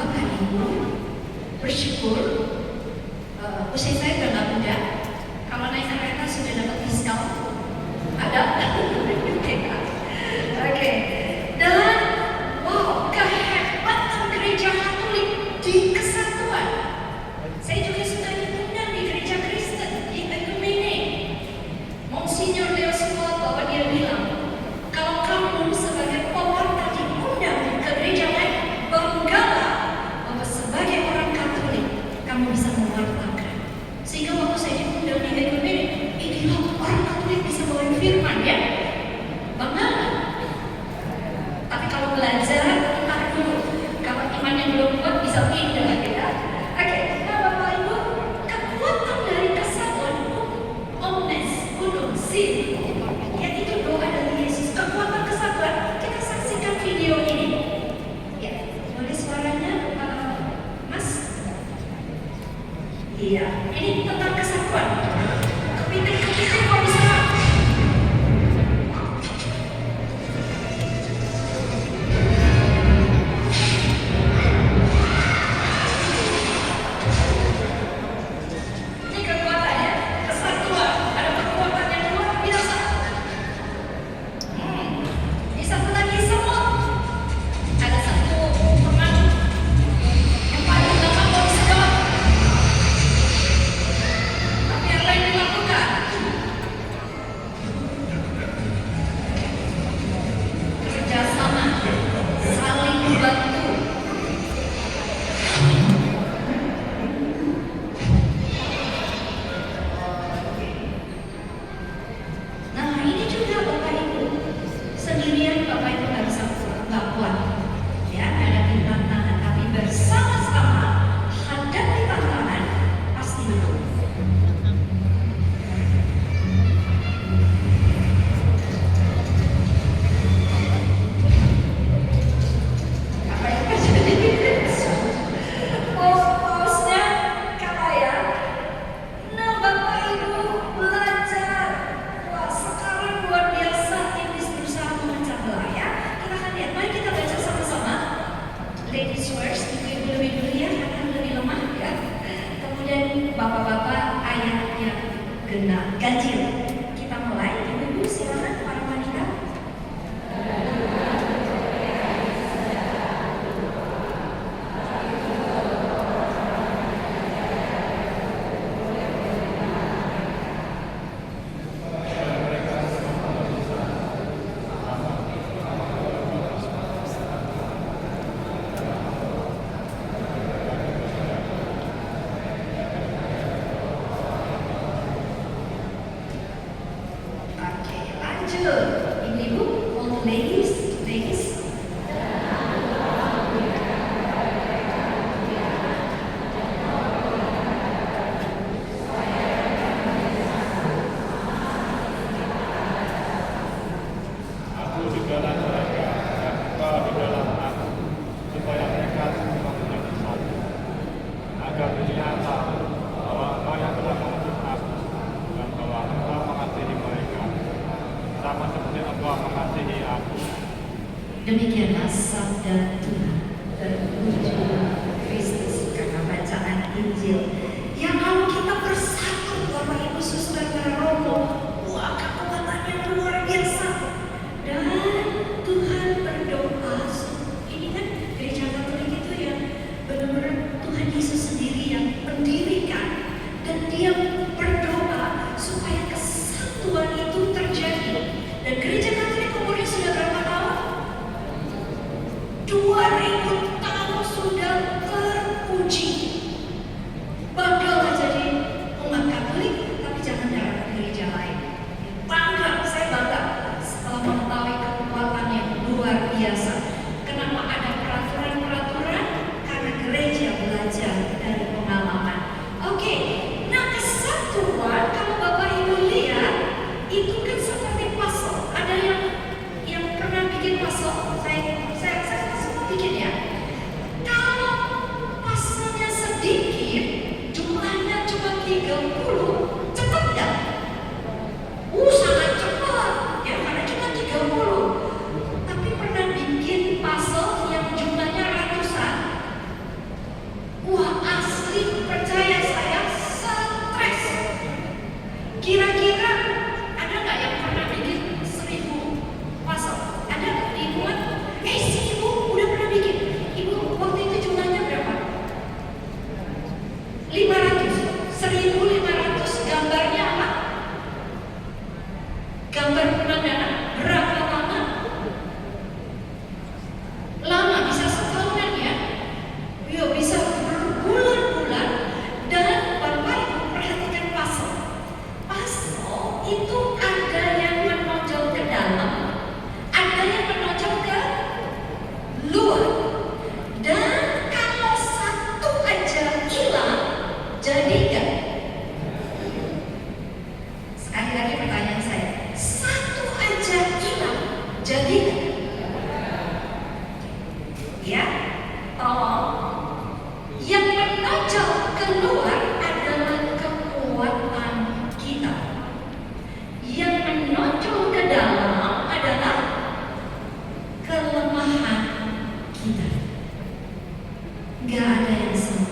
Bapak Ibu bersyukur usia saya udah gak muda. Kalau naik kereta sudah dapat diskon. Ada? Oke. Dan wow, kehebatan gereja Katolik di kesatuan. Saya juga sudah diundang di gereja Kristen di Ekumene. Monsinyur Leo Suwoto bahwa dia bilang, kalau kamu sebagai pewarta diundang ke gereja lain, banggalah bahwa sebagai orang Katolik kamu bisa mewartakan. Sehingga waktu saya diundang di Ekumene, ini orang Katolik bisa bawa firman ya. Banggalah. Tapi kalau belajar, entar dulu. Kalau imannya belum kuat bisa pindah ya. Oke, nah Bapak Ibu, kekuatan dari kesatuan Omnes Gunung Sin, yaitu doa dari Yesus. Kekuatan kesatuan, kita saksikan video ini. Ya, boleh suaranya, Mas? Iya, ini tentang kesatuan. Kepiting kok bisa. Ini kekuatannya, kesatuan. Ada kekuatan yang luar biasa. Ini satu lagi semut. Ada satu teman yang paling gampang mau disedot, tapi yang lain dilakukan. Kerjasama, saling membantu. Nah ini juga Bapak Ibu, sendirian Bapak Ibu nggak bisa kuat ya, hadapi tantangan, tapi bersama-sama hadapi tantangan pasti menang. Apa yang terjadi? Pausnya kalah ya. Nah Bapak Ibu belajar. Wah sekarang luar biasa, iblis berusaha memecah belah ya. Kita akan lihat, mari kita baca sama-sama. Ladies first, ibu-ibu lebih dulu ya, akan lebih lemah ya. Kemudian bapak-bapak ayat yang ganjil. Kita mulai, ibu-ibu silakan para wanita. Oke, lanjut. Ibu-ibu, all ladies. Aku di dalam mereka dan engkau di dalam aku, supaya mereka semua menjadi satu. Agar dunia tahu bahwa engkau yang telah mengutus aku dan bahwa engkau mengasihi mereka, sama seperti engkau mengasihi aku. Demikianlah sabda Tuhan. Terpujilah Kristus. Karena bacaan Injil yang kalau kita bersatu Bapak Ibu Saudara Romo, wah kekuatannya luar biasa. Dan Tuhan berdoa. Ini kan gereja Katolik itu yang benar-benar Tuhan Yesus sendiri yang mendirikan, dan dia berdoa supaya kesatuan itu terjadi. Dan gereja Katolik umurnya sudah berapa tahun? 2000 tahun sudah terpuji. Banggalah jadi umat Katolik, tapi jangan darah gereja lain. Bangga, saya bangga setelah mengetahui kekuatan yang luar biasa. Kenapa ada peraturan-peraturan? Karena gereja belajar dari pengalaman. Oke, nah kesatuan kalau Bapak Ibu lihat itu kan seperti puzzle. Ada yang pernah bikin puzzle? Saya semua bikin ya. Ya, tolong. Yang menonjol keluar adalah kekuatan kita. Yang menonjol ke dalam adalah kelemahan kita. Gak ada yang sempurna.